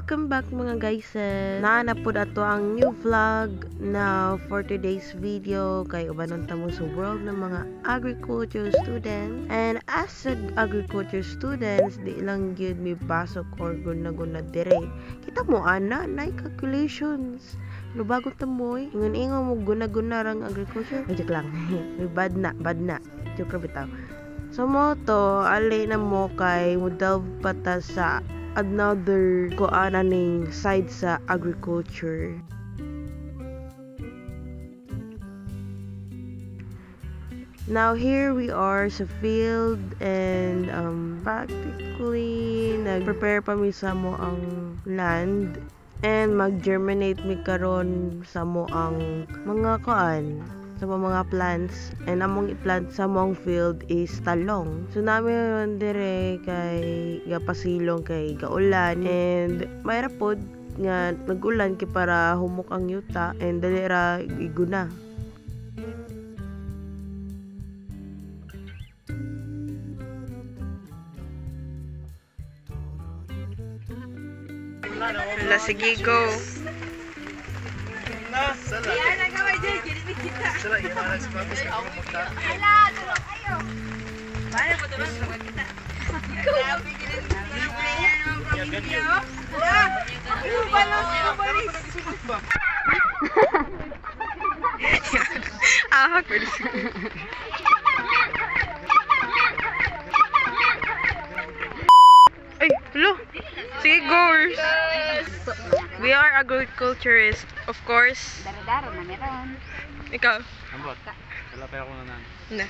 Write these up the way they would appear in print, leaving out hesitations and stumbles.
Welcome back mga guys. Naanapod ato ang new vlog na for today's video kay ubanon ta mo sa world ng mga agriculture students. And as an agriculture students, di lang gyud mi pasok or guna dire. Kita mo ana na calculations. No bago ta mo ingon mo guna rang agriculture. Joke lang. bad na. Joke ra bitaw. So mo to ali na mo kay mo-delve pata sa another kuananing side sa agriculture. Now here we are sa field and practically nag-prepare pa mi sa mo ang land and mag-germinate mi karon sa mo ang mga sa mga plants, and among i-plant sa mong field is talong. So namin dire kay gapasilong kay gaulan and mayra pod nga nagulan kay para humok ang yuta and dali ra iguna. Wala, sige, go. Sala imanas bagus ka pumunta. Ala, tulog kayo. Paano mo tulog sa kita? Grabe ginin. Ya ganyan. Balos mo balis. Ay, hello. Sige, goers. We are agriculturists, of course. Daro-daro na meron. Ikaw? Ambot. Wala pa ako nanan. Na.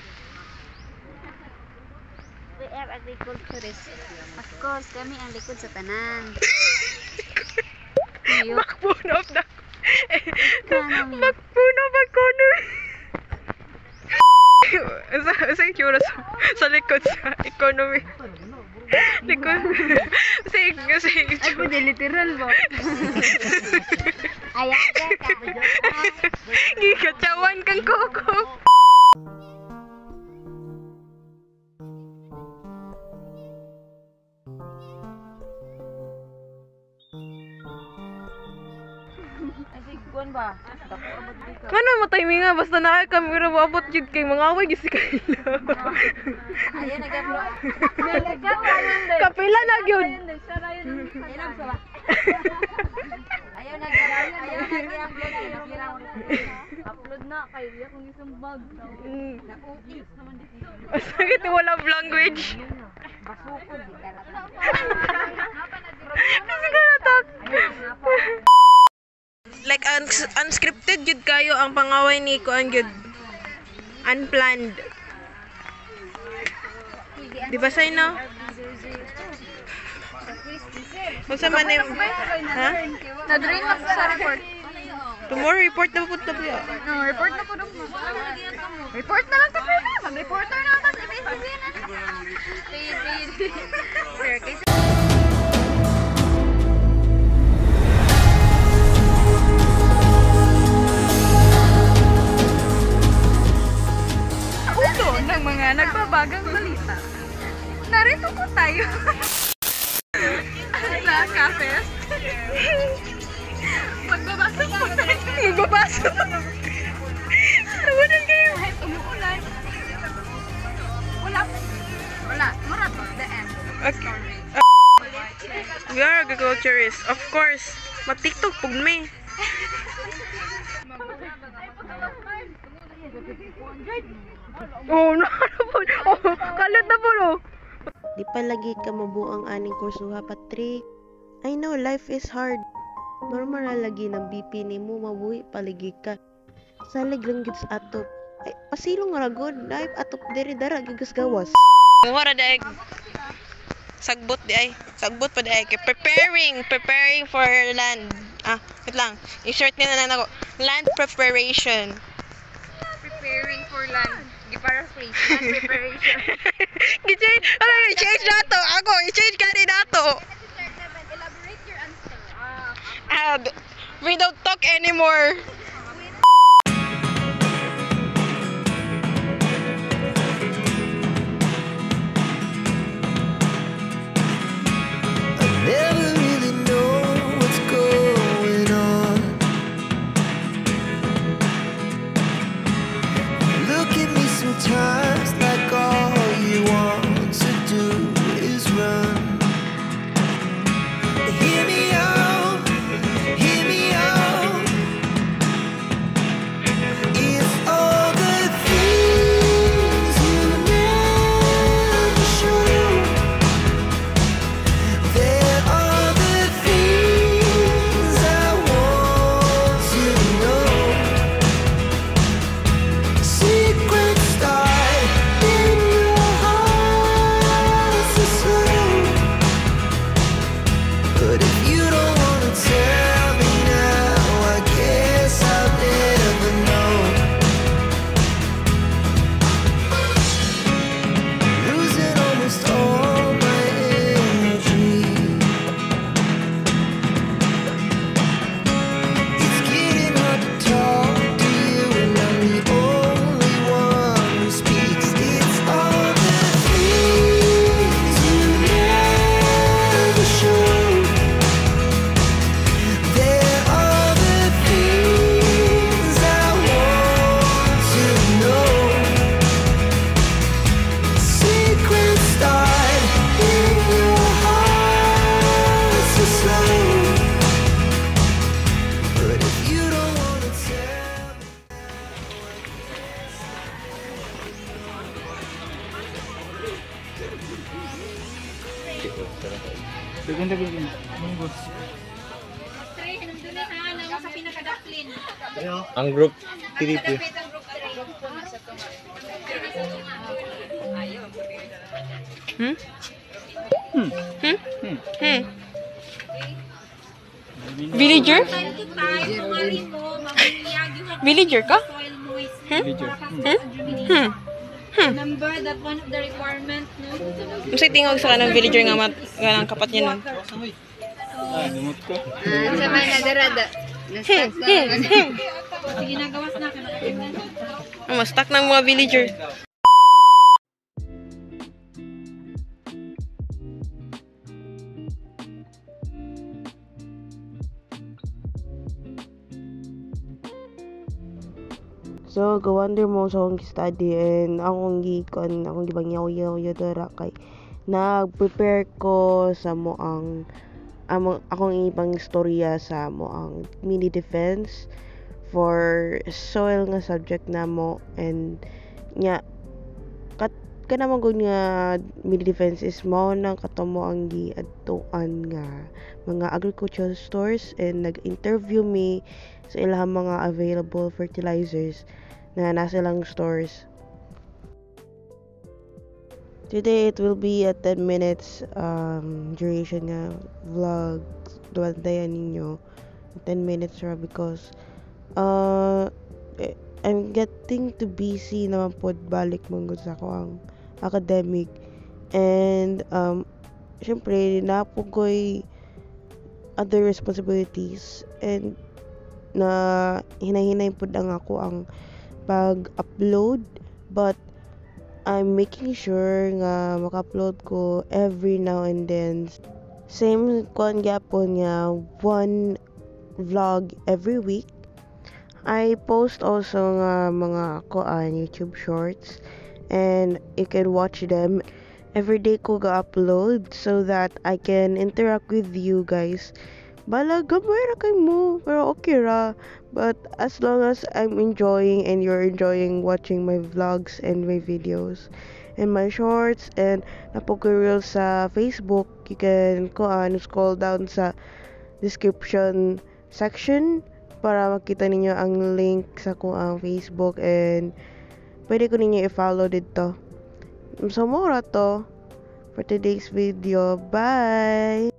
We are agriculturists. Of course, kami ang likod sa tanan. Backbone of the Economy. Backbone of economy. Sa itsura sa likod sa economy. Likod. Sa Ay, pwede literal ba? Ayan ka. Gikatsawan kang koko. Kuan ba? Ano mo timing nga basta na kay kamera maabot jud kay mga away gisi kaila. Ayan nag-uplo. Kapila na gyud. Ayaw nag-upload na kay iya kung isang bag. Na-uis naman dito. Sakit wala language. Basukod di ka lang. Kasi galatak. Like unscripted jud kayo ang pangaway ni kuan jud. Unplanned. Di ba say no? Unsa man ha? Na-drain na po sa report. Tomorrow report na po tabi. No, report na po daw mo. Report na lang tabi na. Mag-reporter na ako sa ABS-CBN na. Fair case. Ulo ng mga nagbabagang balita. Narito po tayo. Sa Cafes. Magbabasok po tayo. Magbabasok. Tawanan kayo. Kahit umuulan. Wala. Mura to. The end. Okay. We are agriculturists. Of course. Mag-TikTok pug me. Oh, no. Oh, kalat na po, no. Di pa lagi ka mabuang aning kursuha, Patrick. I know life is hard. Normal na lagi ng BP ni mo mabuhi paligi ka. Salig lang gid sa atop. Ay, pasilong nga ragod. Life atop diri dara gigas gawas. Mura daig. Sagbot di ay. Sagbot pa di ay. Preparing for land. Wait lang. I-short nila na ako. Land preparation. Preparing for land. I-paraphrase. Land preparation. I-change na to. Ako, i-change ka rin na to. Elaborate your answer. We don't talk anymore. Never really know sometimes like all you want to do is run. Hear me out, hear me out. If all the things you never show, there are the things I want to know. Secrets start in your heart so slow. But if you don't wanna tell me now, I guess I'll never know. Losing almost all my energy. It's getting hard to talk to you, and I'm the only one who speaks. It's all the things you never show. There are the things I want to know. Secrets start in your heart so slow. But if you don't wanna tell me. Gaganda ba yun? Tre, nandun na ha, nang sa pinakadaplin. Ang group, TDP. Kadapit ang group 3. Villager? Time to time, kumarin mo, mamiyag yung Villager ka? soil moist. Villager. Remember that one of the requirement, no? Masay tingog sa kanang villager nga ganang kapat niya nun. Ah, lumot ko. Sa may nadarada. Sige, nagawas na. Mas stuck ng mga villager. So, go-wonder mo sa akong study and akong gibangyaw-yaw dara kay nag-prepare ko sa mo ang akong ibang istorya sa mo ang mini defense for soil nga subject na mo, and nya kana mo gud nga mini defense is mao nang katomo ang giadtuan nga mga agricultural stores, and nag-interview me sa ilang mga available fertilizers na nasa ilang stores. Today it will be a 10 minutes duration nga vlog. Duwantayan ninyo 10 minutes ra because I'm getting to busy naman pod balik mong sa ko ang academic, and syempre napugoy other responsibilities, and na hinay-hinay pod ang ako ang pag-upload, but I'm making sure nga maka-upload ko every now and then. Same kon gyapon nga one vlog every week. I post also nga mga YouTube shorts, and you can watch them every day ko ga-upload so that I can interact with you guys. Bala gamay ra kay mo, pero okay ra. But as long as I'm enjoying and you're enjoying watching my vlogs and my videos and my shorts and napag-reels sa Facebook, you can scroll down sa description section para makita ninyo ang link sa kuang Facebook, and pwede ko ninyo i-follow dito. So, mura to for today's video. Bye!